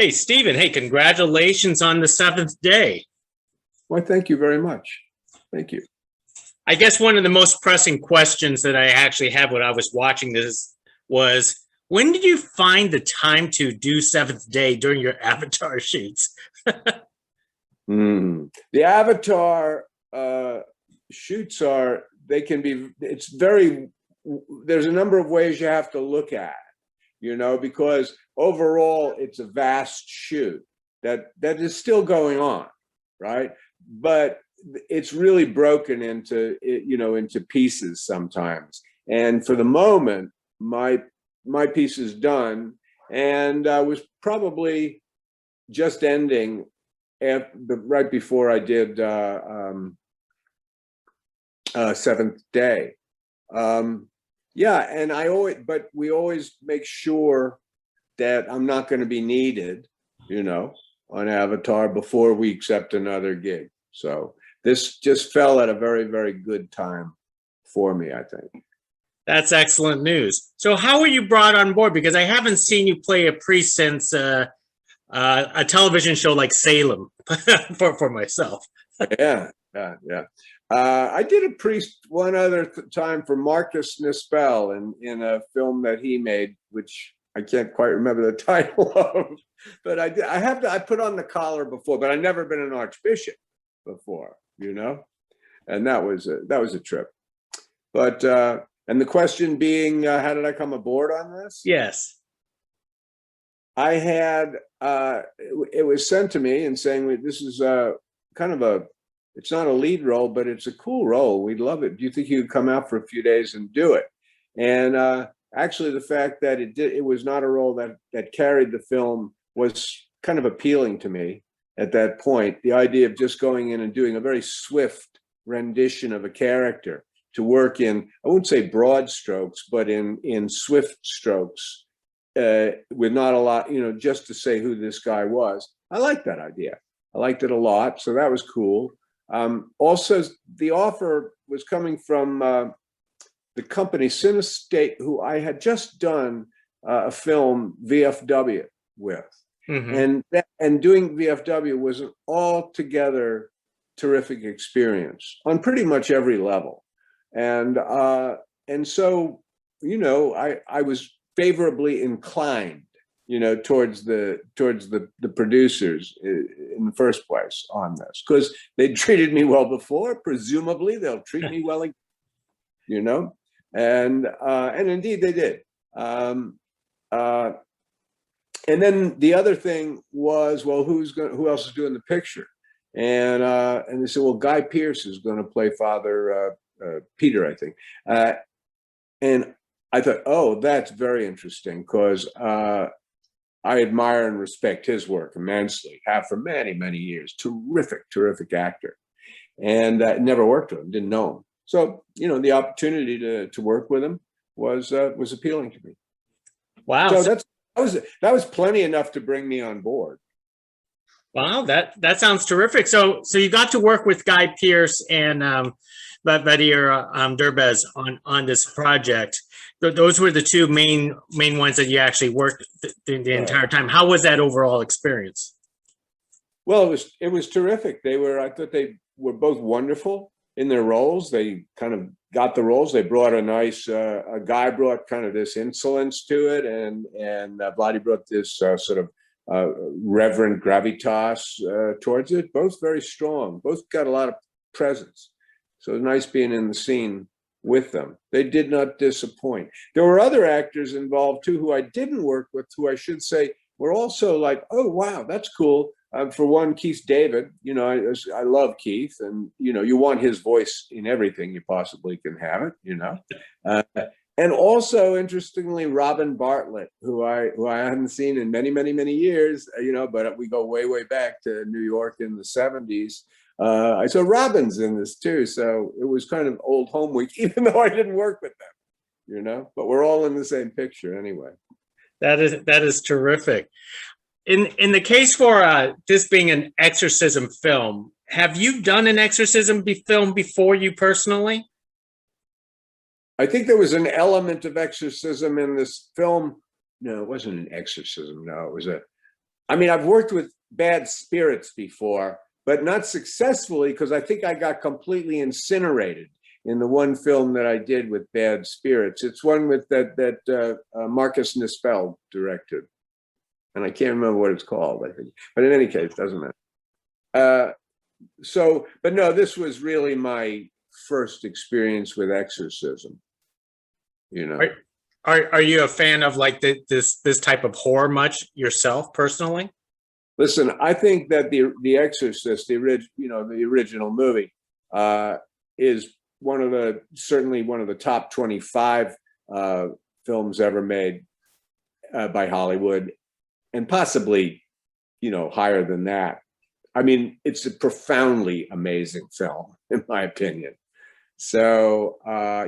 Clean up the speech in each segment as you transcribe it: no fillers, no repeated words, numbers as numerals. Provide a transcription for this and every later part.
Hey, Stephen. Hey, congratulations on the seventh day. Why, thank you very much. Thank you. I guess one of the most pressing questions that I actually had when I was watching this was, when did you find the time to do seventh day during your Avatar shoots? The Avatar shoots they can be, there's a number of ways you have to look at, because overall it's a vast shoot that is still going on, right? But it's really broken into pieces sometimes. And for the moment, my piece is done, and I was probably just ending right before I did seventh day. Yeah, and we always make sure that I'm not going to be needed, on Avatar before we accept another gig. So this just fell at a very, very good time for me, I think. That's excellent news. So how were you brought on board? Because I haven't seen you play a priest since a television show like Salem for myself. Yeah. I did a priest one other time for Marcus Nispel in a film that he made, which I can't quite remember the title of, but I put on the collar before, but I've never been an archbishop before, and that was a trip. But and the question being, how did I come aboard on this? Yes. I had it was sent to me and saying, this is kind of it's not a lead role, but it's a cool role. We'd love it. Do you think you could come out for a few days and do it? And actually, the fact that it was not a role that carried the film was kind of appealing to me at that point. The idea of just going in and doing a very swift rendition of a character to work in, I wouldn't say broad strokes, but in swift strokes, with not a lot, just to say who this guy was. I liked that idea. I liked it a lot. So that was cool. Also, the offer was coming from the company Cinestate, who I had just done a film VFW with. Mm-hmm. And doing VFW was an altogether terrific experience on pretty much every level. And so, I was favorably inclined, towards the producers in the first place on this, because they treated me well before. Presumably, they'll treat me well again, and indeed they did. And then the other thing was, well, who else is doing the picture? And they said, well, Guy Pearce is going to play Father Peter, I think. And I thought, oh, that's very interesting, because I admire and respect his work immensely, have for many, many years. Terrific actor. And never worked with him, didn't know him. So, the opportunity to work with him was appealing to me. Wow. So that was plenty enough to bring me on board. Wow, that sounds terrific. So you got to work with Guy Pearce and Vadhir Derbez on this project. Those were the two main ones that you actually worked the entire time. How was that overall experience? Well, it was terrific. I thought they were both wonderful in their roles. They kind of got the roles. They brought a Guy brought kind of this insolence to it, and Vladdy brought this sort of reverent gravitas towards it. Both very strong. Both got a lot of presence. So it was nice being in the scene with them. They did not disappoint. There were other actors involved too who I didn't work with, who I should say were also like, oh wow, that's cool. For one, Keith David, I love Keith, and you want his voice in everything you possibly can have it, and also interestingly, Robin Bartlett, who I hadn't seen in many, many, many years, but we go way, way back to New York in the 70s. I saw Robin's in this too, so it was kind of old home week, even though I didn't work with them, but we're all in the same picture anyway. That is terrific. In the case for this being an exorcism film, have you done an exorcism film before, you personally? I think there was an element of exorcism in this film. No, it wasn't an exorcism. No, it was I mean, I've worked with bad spirits before, but not successfully, because I think I got completely incinerated in the one film that I did with bad spirits. It's one with that Marcus Nispel directed, and I can't remember what it's called, I think. But in any case, doesn't matter. But no, this was really my first experience with exorcism. You know, Are you a fan of like this type of horror much yourself personally? listen, I think that the Exorcist, the original movie, is certainly one of the top 25 films ever made by Hollywood, and possibly, higher than that. I mean, it's a profoundly amazing film, in my opinion. So,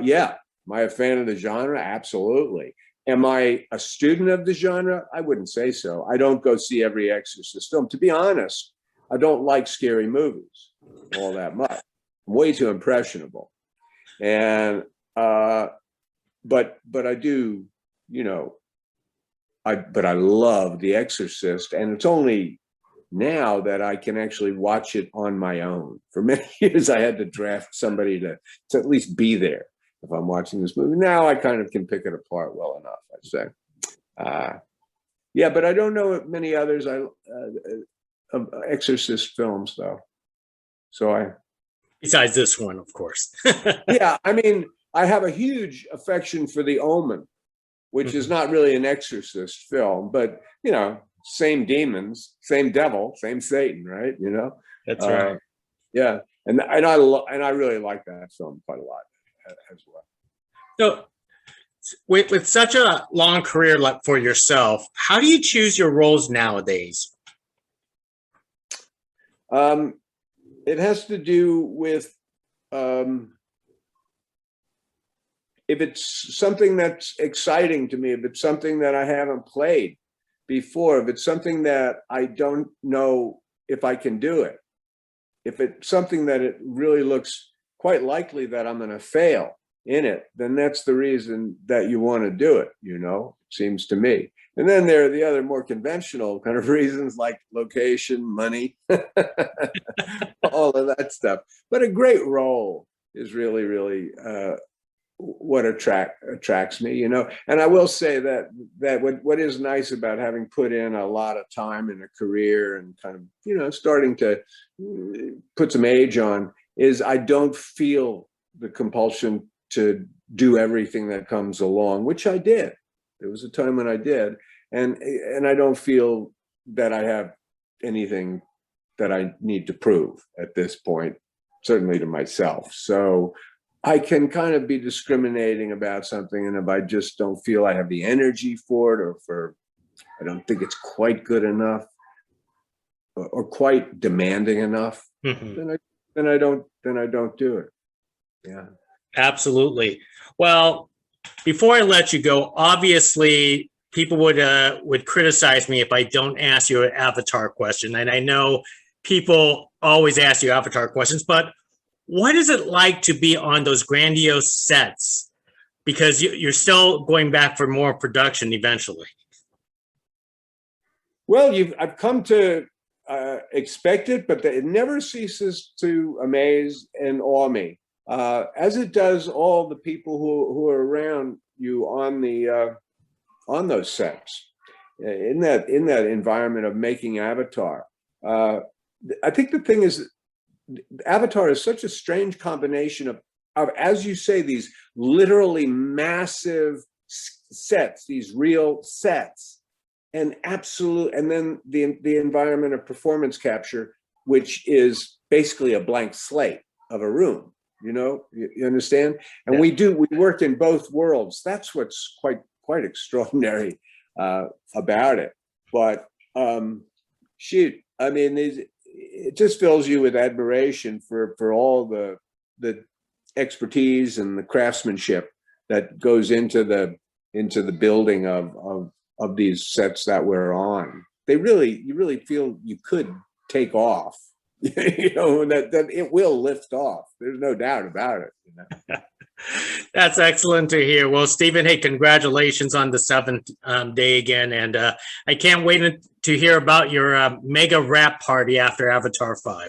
yeah, am I a fan of the genre? Absolutely. Am I a student of the genre? I wouldn't say so. I don't go see every Exorcist film. To be honest, I don't like scary movies all that much. I'm way too impressionable. And but I do, but I love The Exorcist, and it's only now that I can actually watch it on my own. For many years, I had to draft somebody to at least be there if I'm watching this movie. Now I kind of can pick it apart well enough, I'd say. Yeah, but I don't know many others of Exorcist films, though. So Besides this one, of course. yeah, I mean, I have a huge affection for The Omen, which is not really an exorcist film, but same demons, same devil, same Satan, right? That's right. Yeah, and I really like that film quite a lot as well. So, with such a long career for yourself, how do you choose your roles nowadays? It has to do with if it's something that's exciting to me, if it's something that I haven't played before, if it's something that I don't know if I can do it, if it's something that it really looks quite likely that I'm going to fail in it, then that's the reason that you want to do it, it seems to me. And then there are the other more conventional kind of reasons, like location, money, all of that stuff. But a great role is really, really what attracts me, And I will say that what is nice about having put in a lot of time in a career and kind of, starting to put some age on, is I don't feel the compulsion to do everything that comes along, which I did. There was a time when I did, and I don't feel that I have anything that I need to prove at this point, certainly to myself. So I can kind of be discriminating about something, and if I just don't feel I have the energy for it, or I don't think it's quite good enough, or quite demanding enough, then I don't do it. Yeah. Absolutely. Well, before I let you go, obviously people would criticize me if I don't ask you an Avatar question. And I know people always ask you Avatar questions, but what is it like to be on those grandiose sets? Because you're still going back for more production eventually. Well, I've come to expect it, but it never ceases to amaze and awe me, as it does all the people who are around you on those sets, in that environment of making Avatar. I think the thing is, Avatar is such a strange combination of, as you say, these literally massive sets, these real sets, and then the environment of performance capture, which is basically a blank slate of a room. You understand? And Yeah. we work in both worlds. That's what's quite extraordinary about it. But shoot, I mean, it just fills you with admiration for all the expertise and the craftsmanship that goes into the building of these sets that we're on. You really feel you could take off, that it will lift off. There's no doubt about it. That's excellent to hear. Well, Stephen, hey, congratulations on the seventh day again. And I can't wait to hear about your mega wrap party after Avatar 5.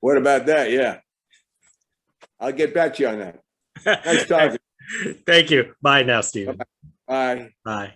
What about that? Yeah. I'll get back to you on that. Nice talking. Thank you. Bye now, Stephen. Bye. Bye.